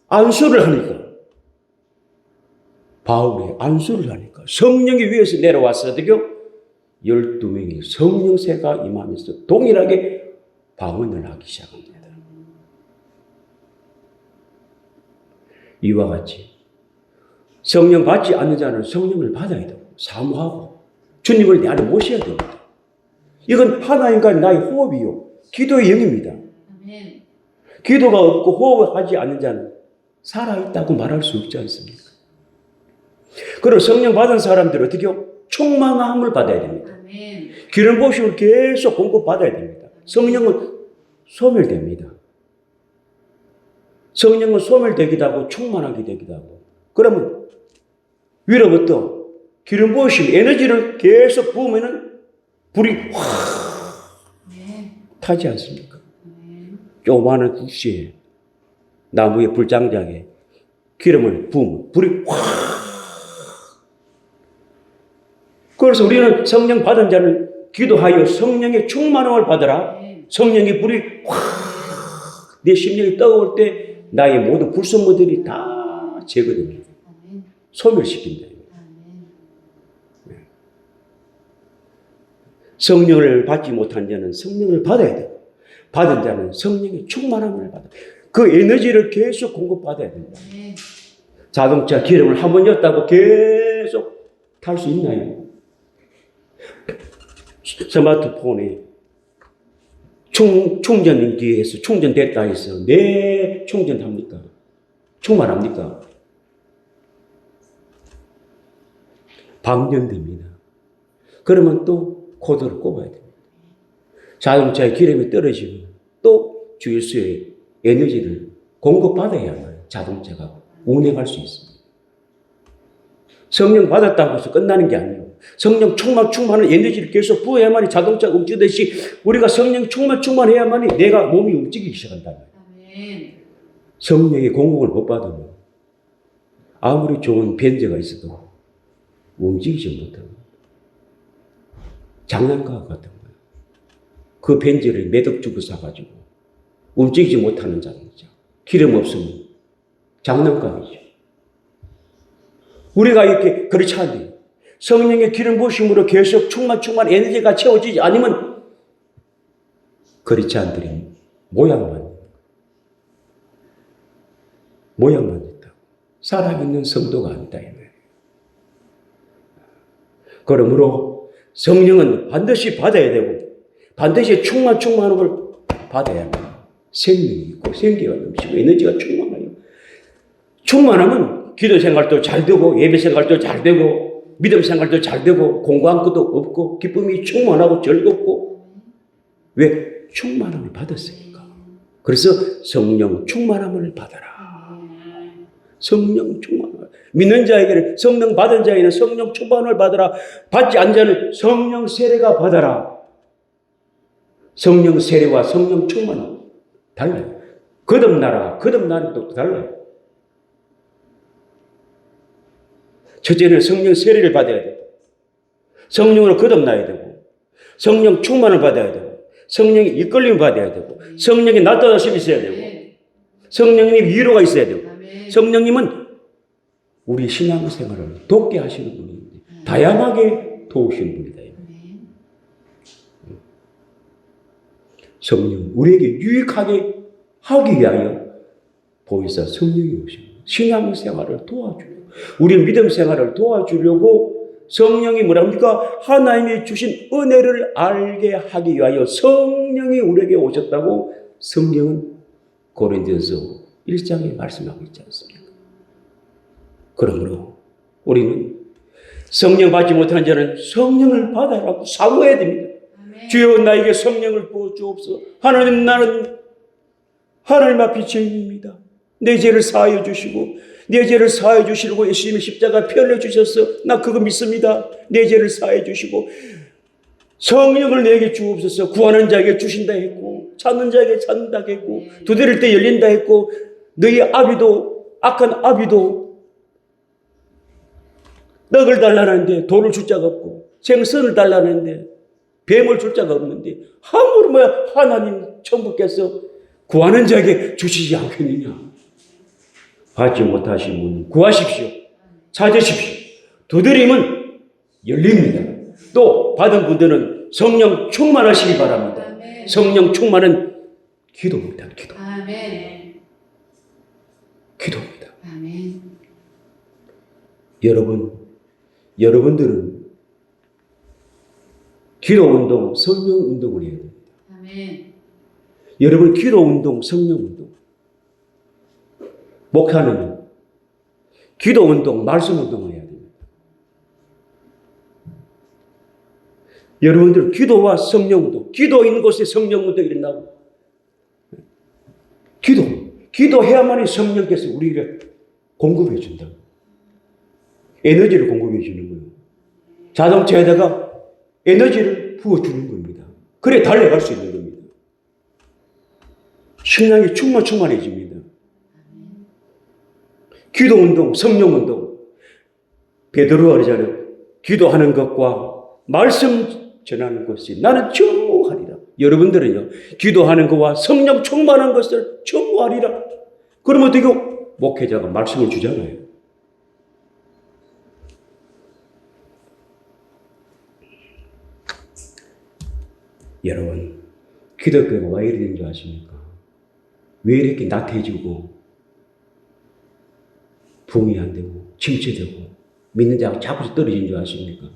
안수를 하니까 바울이 안수를 하니까 성령이 위에서 내려와서 어떻게 12명의 성령세가 임하면서 동일하게 방언을 하기 시작합니다. 이와 같이 성령 받지 않는 자는 성령을 받아야 되고 사모하고 주님을 내 안에 모셔야 됩니다. 이건 하나님과 나의 호흡이요. 기도의 영입니다. 아멘. 기도가 없고 호흡하지 않는 자는 살아있다고 말할 수 없지 않습니까? 그리고 성령 받은 사람들은 어떻게 해요? 충만함을 받아야 됩니다. 아멘. 기름 부으심을 계속 공급받아야 됩니다. 성령은 소멸됩니다. 성령은 소멸되기도 하고 충만하게 되기도 하고 그러면 위로부터 기름 부으심 에너지를 계속 부으면은 불이 확 타지 않습니까? 조그마한 국시에 나무의 불장장에 기름을 부으면 불이 확. 그래서 우리는 성령 받은 자는 기도하여 성령의 충만함을 받으라. 성령의 불이 확 내 심령이 떠올 때 나의 모든 불순물들이 다 제거됩니다. 소멸시킨다. 성령을 받지 못한 자는 성령을 받아야 되고 받은 자는 성령의 충만함을 받아. 그 에너지를 계속 공급받아야 된다. 자동차 기름을 한 번 였다고 계속 탈 수 있나요? 스마트폰에 충전기에 해서 충전됐다 해서 내 충전합니까? 충만합니까? 방전됩니다. 그러면 또 코드를 꼽아야 됩니다. 자동차에 기름이 떨어지면 또 주유소에 에너지를 공급받아야만 자동차가 운행할 수 있습니다. 성령 받았다고 해서 끝나는 게 아니에요. 성령 충만한 에너지를 계속 부어야만이 자동차가 움직이듯이 우리가 성령 충만해야만이 내가 몸이 움직이기 시작한다. 성령의 공급을 못 받으면 아무리 좋은 벤츠가 있어도 움직이지 못합니다. 장난감 같은 거예요. 그 벤츠를 몇 억 주고 사가지고 움직이지 못하는 자동차. 기름 없으면 장난감이죠. 우리가 이렇게 그렇지 않아요. 성령의 기름 부으심으로 계속 충만 에너지가 채워지지 않으면 그렇지 않들이 모양만 있다. 살아있는 성도가 아니다. 그러므로 성령은 반드시 받아야 되고 반드시 충만한 걸 받아야 합니다. 생명이 있고 생기가 넘치고 에너지가 충만해요. 충만하면 기도 생활도 잘 되고 예배 생활도 잘 되고 믿음 생활도 잘 되고 공부한 것도 없고 기쁨이 충만하고 즐겁고 왜? 충만함을 받았으니까. 그래서 성령 충만함을 받아라. 성령 충만함을 믿는 자에게는 성령 받은 자에게는 성령 충만함을 받아라. 받지 않은 자는 성령 세례가 받아라. 성령 세례와 성령 충만함 달라요. 거듭나는 것도 달라요. 첫째는 성령 세례를 받아야 되고 성령으로 거듭나야 되고 성령 충만을 받아야 되고 성령의 이끌림을 받아야 되고 성령의 나타나심이 있어야 되고 성령님의 위로가 있어야 되고 성령님은 우리 신앙생활을 돕게 하시는 분인데 다양하게 도우시는 분이다. 성령 우리에게 유익하게 하기 위하여 보혜사 성령이 오십니다. 신앙생활을 도와주려고 우리 믿음 생활을 도와주려고 성령이 뭐랍니까? 하나님이 주신 은혜를 알게 하기 위하여 성령이 우리에게 오셨다고 성경은 고린도전서 1장에 말씀하고 있지 않습니까? 그러므로 우리는 성령 받지 못한 자는 성령을 받아라고 사모해야 됩니다. 아멘. 주여 나에게 성령을 부어주옵소서. 하나님 나는 하나님 앞에 죄인입니다. 내 죄를 사하여 주시고 내 죄를 사하여 주시려고 예수님의 십자가 피 흘려 주셔서 나 그거 믿습니다. 내 죄를 사하여 주시고 성령을 내게 주옵소서. 구하는 자에게 주신다 했고 찾는 자에게 찾는다 했고 두드릴 때 열린다 했고 너희 악한 아비도 떡을 달라는데 돌을 줄 자가 없고 생선을 달라는데 뱀을 줄 자가 없는데 하물며 하나님 천부께서 구하는 자에게 주시지 않겠느냐. 받지 못하신 분은 구하십시오. 찾으십시오. 두드림은 열립니다. 또 받은 분들은 성령 충만하시기 바랍니다. 아멘. 성령 충만은 기도입니다. 기도. 아멘. 기도입니다. 아멘. 여러분들은 기도 운동, 성령 운동을 해야 됩니다. 아멘. 여러분 기도 운동, 성령 운동. 목사는 기도 운동, 말씀 운동을 해야 됩니다. 여러분들 기도와 성령 운동, 기도 있는 곳에 성령 운동이 일어나고 기도해야만이 성령께서 우리를 공급해 준다. 에너지를 공급해 주는 거예요. 자동차에다가 에너지를 부어주는 겁니다. 그래 달려갈 수 있는 겁니다. 신앙이 충만해집니다. 기도 운동, 성령 운동. 베드로가 그러잖아요. 기도하는 것과 말씀 전하는 것이 나는 전무하리라. 여러분들은요, 기도하는 것과 성령 충만한 것을 전무하리라. 그러면 어떻게 목회자가 말씀을 주잖아요. 여러분, 기독교가 왜 이리 된 줄 아십니까? 왜 이렇게 나태해지고 부흥이 안 되고 침체되고 믿는 자가 자꾸 떨어지는 줄 아십니까?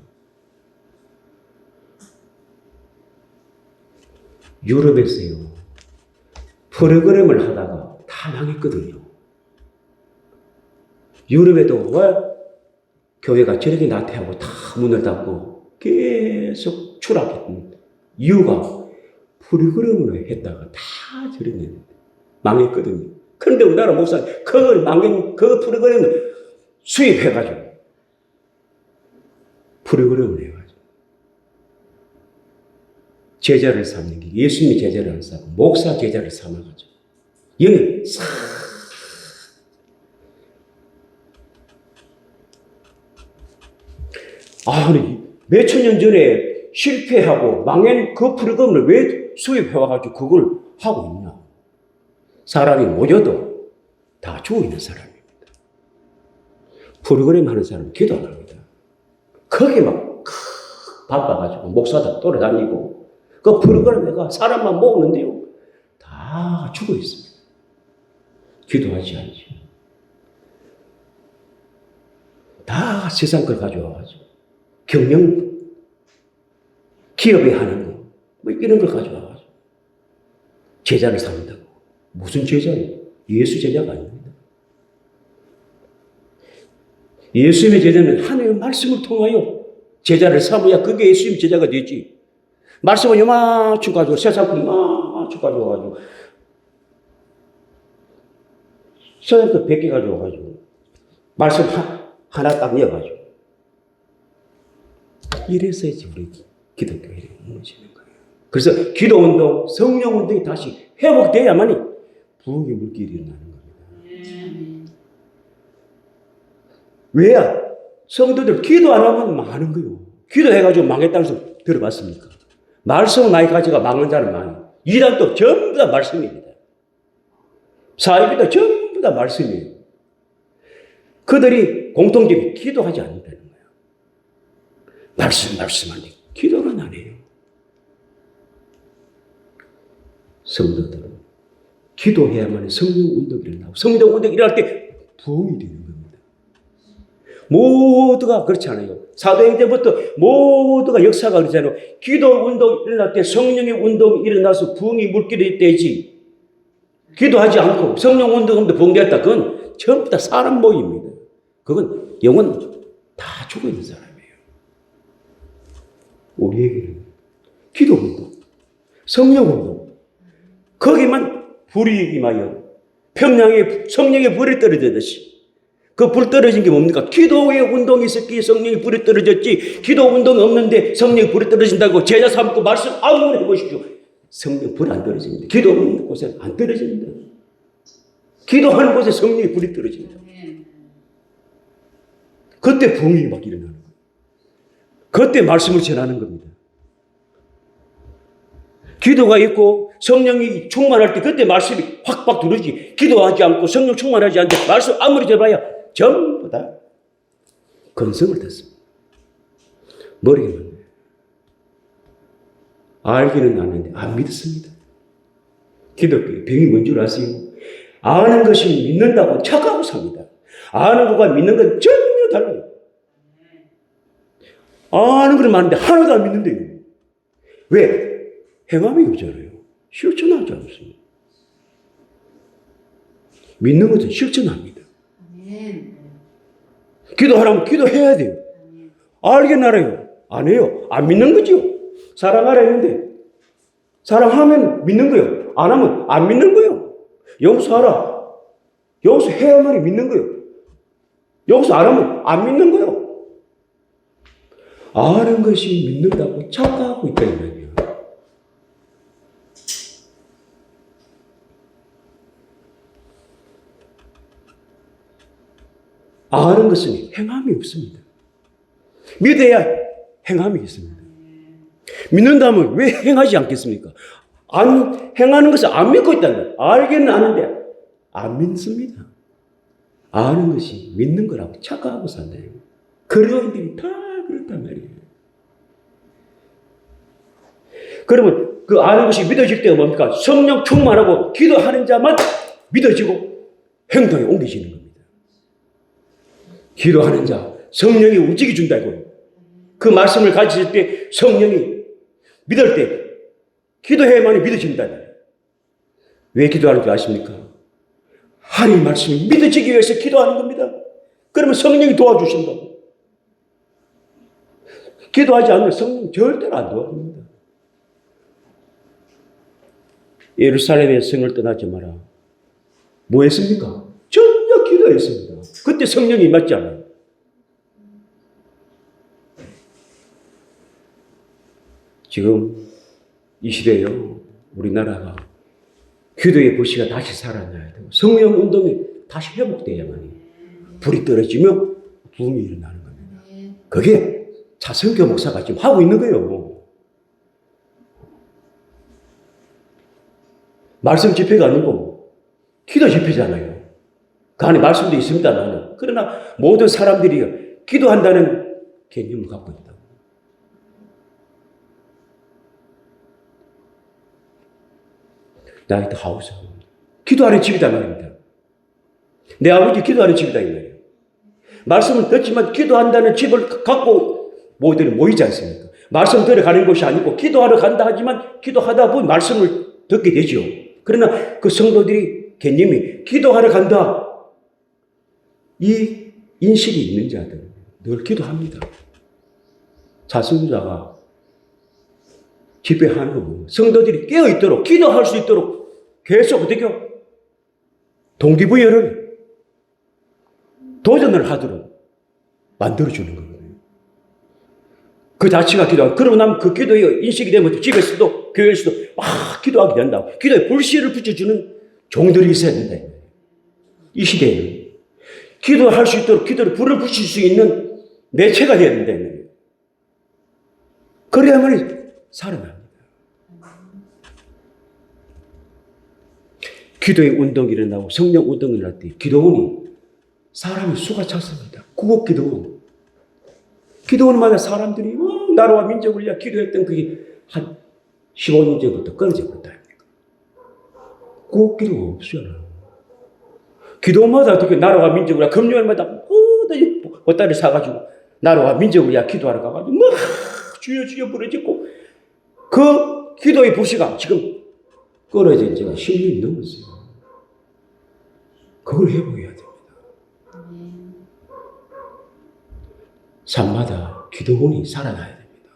유럽에서요, 프로그램을 하다가 다 망했거든요. 유럽에도 왜 교회가 저렇게 나태하고 다 문을 닫고 계속 추락했던 이유가 프로그램을 했다가 다 저렇게 망했거든요. 그런데 우리나라 목사 그걸 망한 그 프로그램을 수입해가지고 프로그램을 해가지고 제자를 삼는 게 예수님이 제자를 안 삼고 목사 제자를 삼아가지고 영을 싹 몇천 년 전에 실패하고 망한 그 프로그램을 왜 수입해와가지고 그걸 하고 있냐? 사람이 모여도 다 죽어있는 사람입니다. 프로그램 하는 사람은 기도 안 합니다. 거기 막 바빠가지고 목사도 돌아다니고 그 프로그램에가 사람만 모으는데요. 다 죽어있습니다. 기도하지 않죠. 다 세상 걸 가져와가지고 경영 기업에 하는 거 뭐 이런 걸 가져와가지고 제자를 삼는다고. 무슨 제자예요? 예수 제자가 아닙니다. 예수님의 제자는 하나님의 말씀을 통하여 제자를 삼아야 그게 예수님 제자가 되지. 말씀을 요만큼 가지고 세상 이만큼 가져와가지고 세상 거 100개 가져와가지고 말씀 하나 딱 넣어가지고 이래서야지 우리 기독교회를 무너지는 거예요. 그래서 기도운동, 성령운동이 다시 회복돼야만이 부흥의 물길이 일어나는 겁니다. 왜야? 성도들 기도 안 하면 망하는 거예요. 기도해가지고 망했다는 소리 들어봤습니까? 말씀을 많이 가져가 망한 자는 많이. 이단도 전부 다 말씀입니다. 사이비도 전부 다 말씀이에요. 그들이 공통점이 기도하지 않는다는 거예요. 말씀하니 기도는 안 해요. 성도들은 기도해야만 성령 운동이 일어나고 성령 운동이 일어날 때 부흥이 되는 겁니다. 모두가 그렇지 않아요. 사도행전부터 모두가 역사가 그렇잖아요. 기도 운동이 일어날 때 성령의 운동이 일어나서 부흥이 물길이 되지. 기도하지 않고 성령 운동하면 부흥되었다. 그건 전부 다 사람 모임입니다. 그건 영혼 다 죽어 있는 사람이에요. 우리에게는 기도 운동, 성령 운동, 거기만 불이 임하여 평양에 성령의 불이 떨어지듯이 그 불 떨어진 게 뭡니까? 기도의 운동이 있었기에 성령의 불이 떨어졌지. 기도 운동이 없는데 성령의 불이 떨어진다고 제자 삼고 말씀 아무나 해보십시오. 성령 불 안 떨어집니다. 기도 없는 곳에 안 떨어집니다. 기도하는 곳에 성령의 불이 떨어집니다. 그때 부흥이 막 일어나는 거예요. 그때 말씀을 전하는 겁니다. 기도가 있고 성령이 충만할 때 그때 말씀이 확 들어오지. 기도하지 않고 성령 충만하지 않는데 말씀 아무리 전해봐야 전부 다 건성을 듣습니다. 머리에만 알기는 아는데 안 믿습니다. 기독교의 병이 뭔 줄 아세요? 아는 것이 믿는다고 착각하고 삽니다. 아는 것과 믿는 건 전혀 달라요. 아는 건 많은데 하나도 안 믿는데요. 왜? 행함이 없잖아요. 실천하지 않습니다. 믿는 것은 실천합니다. 기도하라면 기도해야 돼요. 알긴 알아요. 안 해요. 안 믿는 거죠. 사랑하라 했는데 사랑하면 믿는 거예요. 안 하면 안 믿는 거예요. 용서하라. 용서해야만이 믿는 거예요. 용서 안 하면 안 믿는 거예요. 아는 것이 믿는다고 착각하고 있다 이 말이에요. 아는 것은 행함이 없습니다. 믿어야 행함이 있습니다. 믿는다면 왜 행하지 않겠습니까? 행하는 것을 안 믿고 있다는 거예요. 알기는 아는데 안 믿습니다. 아는 것이 믿는 거라고 착각하고 산다요. 그리스도인들이 다 그렇단 말이에요. 그러면 그 아는 것이 믿어질 때가 뭡니까? 성령 충만하고 기도하는 자만 믿어지고 행동에 옮겨지는 겁니다. 기도하는 자, 성령이 움직여 준다고요. 그 말씀을 가지실 때 성령이 믿을 때 기도해야만 믿어진다. 왜 기도하는 줄 아십니까? 하나님 말씀이 믿어지기 위해서 기도하는 겁니다. 그러면 성령이 도와주신다고. 기도하지 않으면 성령 절대로 안 도와줍니다. 예루살렘의 성을 떠나지 마라. 뭐 했습니까? 전혀 기도했습니다. 그때 성령이 임하지 않아요. 지금 이 시대에요, 우리나라가 기도의 불씨가 다시 살아나야 되고 성령 운동이 다시 회복돼야만이 불이 떨어지면 부흥이 일어나는 겁니다. 그게 차성교 목사가 지금 하고 있는 거예요. 말씀 집회가 아니고 기도 집회잖아요. 그 안에 말씀도 있습니다, 나는. 그러나 모든 사람들이 기도한다는 개념을 갖고 있다. 나이트 하우스. 기도하는 집이다 말입니다. 내 아버지 기도하는 집이다 이 말이에요. 말씀을 듣지만 기도한다는 집을 갖고 모두들이 모이지 않습니까? 말씀 들어가는 것이 아니고 기도하러 간다 하지만 기도하다 보면 말씀을 듣게 되죠. 그러나 그 성도들이 개념이 기도하러 간다. 이 인식이 있는 자들 늘 기도합니다. 자선자가 집회하는 거 성도들이 깨어있도록 기도할 수 있도록 계속 어떻게 동기부여를 도전을 하도록 만들어주는 거예요. 그 자체가 기도하고 그러고 나면 그 기도의 인식이 되면 집에서도 교회에서도 막 기도하게 된다. 기도에 불씨를 붙여주는 종들이 있어야 된다. 이 시대에는 기도할 수 있도록 기도를 불을 붙일 수 있는 매체가 되어야 된다. 그래야만 살아납니다. 기도의 운동이 일어나고 성령 운동이 일어날 때 기도원이 사람이 수가 찼습니다. 구국 기도원. 기도원마다 사람들이 나라와 민족을 위해 기도했던 그게 한 15년 전부터 끊어져 버렸다. 구국 기도가 없어요. 기도원마다 어떻게 나라와 민족을 위해 금요일마다 보따리 사가지고 나라와 민족을 위해 기도하러 가가지고 막 주여 주여 부르짖고 그 기도의 불씨가 지금 끊어진 지가 10년이 넘었어요. 그걸 회복해야 됩니다. 삶마다 기도원이 살아나야 됩니다.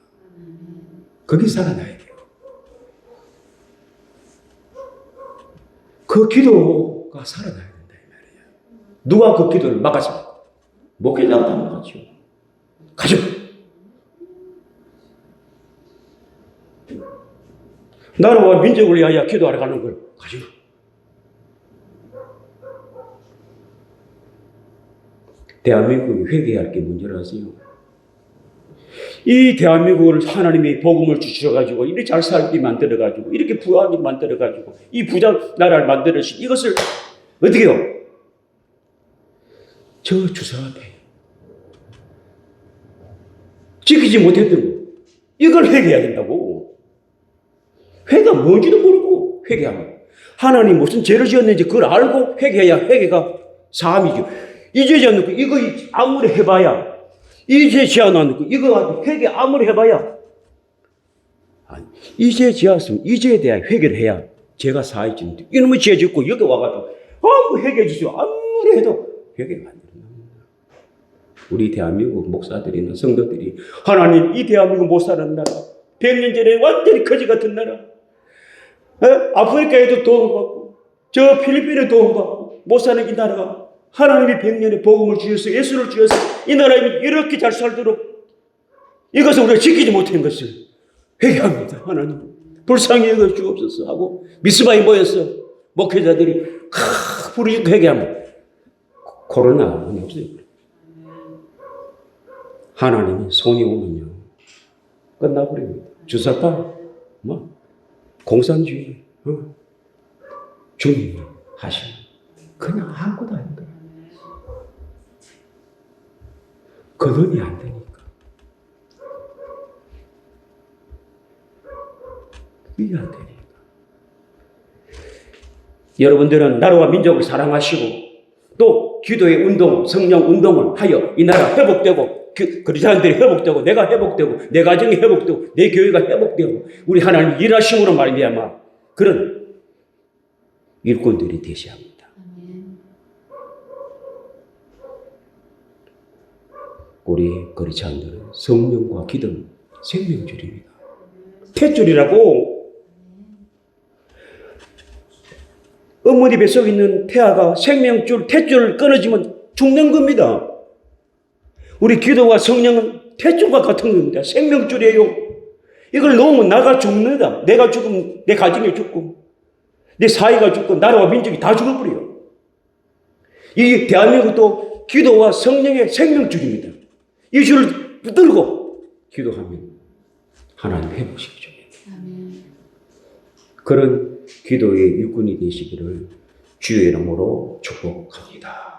거기 살아나야 돼요. 그 기도가 살아나야 된다 이 말이에요. 누가 그 기도를 막았습니까? 목회자가 다 막았죠. 가죠. 나라와 민족을 위하여 기도하러 가는 걸 가죠. 대한민국이 회개할 게 문제라 하세요. 이 대한민국을 하나님이 복음을 주셔가지고 이렇게 잘 살게 만들어가지고 이렇게 부하게 만들어가지고 이 부자 나라를 만들어주신 이것을 어떻게 해요? 저 주사 앞에 지키지 못했던 거 이걸 회개해야 된다고. 회가 뭔지도 모르고 회개하면 하나님 무슨 죄를 지었는지 그걸 알고 회개해야 회개가 사함이죠. 이 죄 지어놓고 이거 아무리 해봐야 이 죄 지어놓고 이거 회개 아무리 해봐야 아니, 이 죄 지었으면 이 죄에 대한 회개를 해야 죄가 사해지는데 이놈의 죄 짓고 여기 와가지고 회개해 주세요. 아무리 해도 회개가 안 됩니다. 우리 대한민국 목사들이나 성도들이 하나님 이 대한민국 못 사는 나라 100년 전에 완전히 거지 같은 나라 아프리카에도 도움받고 저 필리핀에 도움받고 못 사는 이 나라가 하나님이 100년의 복음을 주셔서 예수를 주셔서 이 나라에 이렇게 잘 살도록 이것을 우리가 지키지 못한 것을 회개합니다. 하나님 불쌍히 여겨 주옵소서 하고 미스바에 모여서 목회자들이 부르짖고 회개하면 코로나는 없어요. 하나님이 손이 오면요 끝나버립니다. 주사파 공산주의 주님이 하시는 그냥 아무것도 아닌 거예요. 거론이 안 되니까. 미안되니까. 여러분들은 나라와 민족을 사랑하시고 또 기도의 운동, 성령 운동을 하여 이 나라 회복되고 그리스도인들이 회복되고 내가 회복되고 내 가정이 회복되고 내 교회가 회복되고 우리 하나님 일하심으로 말미암아 그런 일꾼들이 되셔야 합니다. 우리 그리스도인들은 성령과 기도는 생명줄입니다. 탯줄이라고. 어머니 뱃속에 있는 태아가 생명줄, 탯줄을 끊어지면 죽는 겁니다. 우리 기도와 성령은 탯줄과 같은 겁니다. 생명줄이에요. 이걸 놓으면 나가 죽는다. 내가 죽으면 내 가정이 죽고 내 사회가 죽고 나라와 민족이 다 죽어버려요. 이 대한민국도 기도와 성령의 생명줄입니다. 이 줄을 붙들고 기도하면 하나님 회복시켜줍니다. 그런 기도의 일꾼이 되시기를 주의 이름으로 축복합니다.